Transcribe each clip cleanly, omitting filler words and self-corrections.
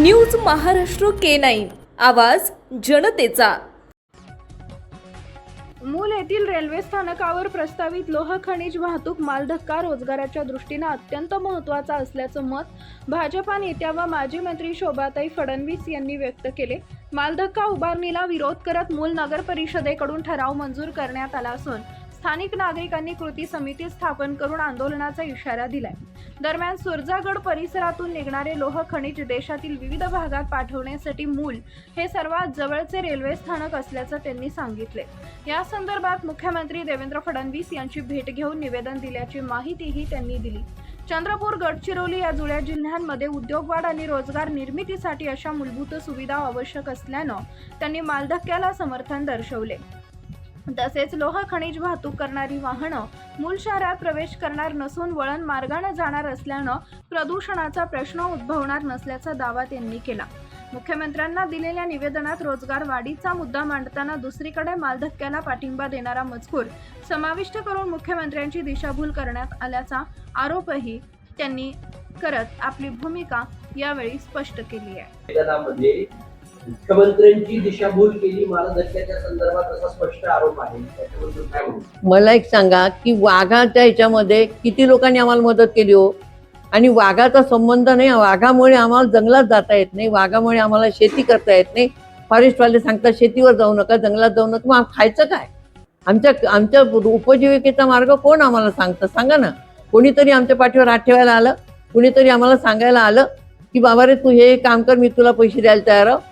News Maharashtra K9 आवाज जनतेचा। मूल येथील रेल्वे स्थानकावर प्रस्तावित लोह खनिज वाहतूक मालधक्का रोजगाराच्या दृष्टीने अत्यंत महत्त्वाचा असल्याचं मत भाजपा नेत्या व माजी मंत्री शोभाताई फडणवीस यांनी व्यक्त केले। मालधक्का उभारणीला विरोध करत मूल नगर परिषदेकडून ठराव मंजूर करण्यात आला असून स्थानिक नागरिकांनी कृती समिती स्थापन करून आंदोलनाचा इशारा दिलाय। दरम्यान सुरजागड परिसरातून निघणारे लोह खनिज देशातील विविध भागात पाठवण्यासाठी मूल हे सर्वात जवळचे रेल्वे स्थानक असल्याचं त्यांनी सांगितले। या संदर्भात मुख्यमंत्री देवेंद्र फडणवीस यांची भेट घेऊन निवेदन दिल्याची माहितीही त्यांनी दिली। चंद्रपूर, गडचिरोली या जुळ्या जिल्ह्यांमध्ये उद्योगवाढ आणि रोजगार निर्मितीसाठी अशा मूलभूत सुविधा आवश्यक असल्यानं त्यांनी मालधक्क्याला समर्थन दर्शवले। तसेच लोह खनिज वाहतूक करणारी वाहनं मूल शहरात प्रवेश करणार नसून वळण मार्गाने जाणार असल्यानं प्रदूषणाचा प्रश्न उद्भवणार नसल्याचा दावा त्यांनी केला। मुख्यमंत्र्यांना दिलेल्या निवेदनात रोजगार वाढीचा मुद्दा मांडताना दुसरीकडे मालधक्क्याला पाठिंबा देणारा मजकूर समाविष्ट करून मुख्यमंत्र्यांची दिशाभूल करण्यात आल्याचा आरोपही त्यांनी करत आपली भूमिका यावेळी स्पष्ट केली आहे। मुख्यमंत्र्यांची दिशाभूल केली मालधक्क्याच्या संदर्भात असा स्पष्ट आरोप आहे, त्याच्याबद्दल काय म्हणू? मला एक सांगा की वाघाच्या ह्याच्यामध्ये किती लोकांनी आम्हाला मदत केली हो, आणि वाघाचा संबंध नाही। वाघामुळे आम्हाला जंगलात जाता येत नाही, वाघामुळे आम्हाला शेती करता येत नाही। फॉरेस्टवाले सांगतात शेतीवर जाऊ नका, जंगलात जाऊ नका, मग खायचं काय? आमच्या उपजीविकेचा मार्ग कोण आम्हाला सांगतं? सांगा ना। कोणीतरी आमच्या पाठीवर हात ठेवायला आलं, कुणीतरी आम्हाला सांगायला आलं की बाबा रे तू हे काम कर, मी तुला पैसे द्यायला तयार आहे।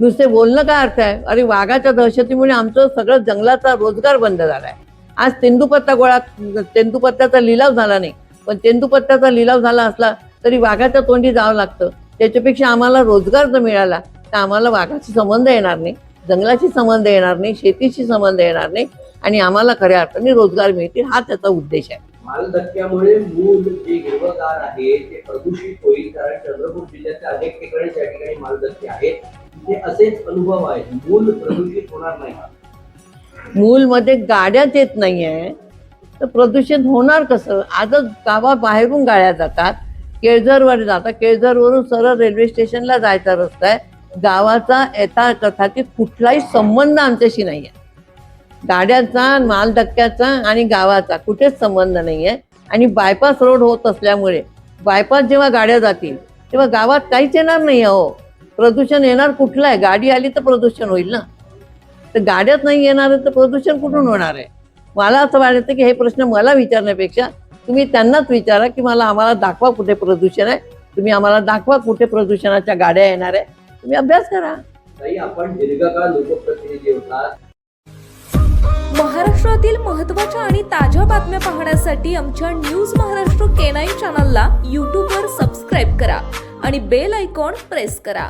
नुसते बोलणं काय अर्थ आहे? अरे वाघाच्या दहशतीमुळे आमचं सगळं जंगलाचा रोजगार बंद झालाय। आज तेंदूपत्त्याचा लिलाव झाला नाही, पण तेंदूपत्त्याचा लिलाव झाला असला तरी वाघाच्या तोंडी जावं लागतं। त्याच्यापेक्षा आम्हाला रोजगार जर मिळाला तर आम्हाला वाघाशी संबंध येणार नाही, जंगलाशी संबंध येणार नाही, शेतीशी संबंध येणार नाही, आणि आम्हाला खऱ्या अर्थाने रोजगार मिळतील, हा त्याचा उद्देश आहे। मालधक्क्यामुळे मूल जे हिरवगार आहे ते प्रदूषित होईल, कारण चंद्रपूर जिल्ह्याच्या अनेक ठिकाणी ज्या ठिकाणी मालधक्के आहेत ते असेच अनुभव आहेत, मूल प्रदूषित होणार नाही। मूलमध्ये गाड्याच येत नाहीये तर प्रदूषण होणार कसं? आजच गावाबाहेरून गाड्या जातात, केळझरवर जातात, केळझरवरून सरळ रेल्वे स्टेशनला जायचा रस्ता आहे। गावाचा येता कथाची कुठलाही संबंध आमच्याशी नाही आहे। गाड्याचा, मालधक्क्याचा आणि गावाचा कुठेच संबंध नाही आहे। आणि बायपास रोड होत असल्यामुळे बायपास जेव्हा गाड्या जातील तेव्हा गावात काहीच येणार नाही हो। प्रदूषण येणार कुठलं आहे? गाडी आली तर प्रदूषण होईल ना, तर गाड्यात नाही येणार तर प्रदूषण कुठून होणार आहे? मला असं वाटतं की हे प्रश्न मला विचारण्यापेक्षा तुम्ही त्यांनाच विचारा की आम्हाला दाखवा कुठे प्रदूषण आहे, तुम्ही आम्हाला दाखवा कुठे प्रदूषणाच्या गाड्या येणार आहे, तुम्ही अभ्यास करा। आपण दीर्घकाळ लोकप्रतिनिधी होता। महाराष्ट्रातील महत्त्वाच्या आणि ताज्या बातम्या पाहण्यासाठी आमच्या न्यूज महाराष्ट्र K9 चॅनलला YouTube वर सबस्क्राईब करा आणि बेल आयकॉन प्रेस करा।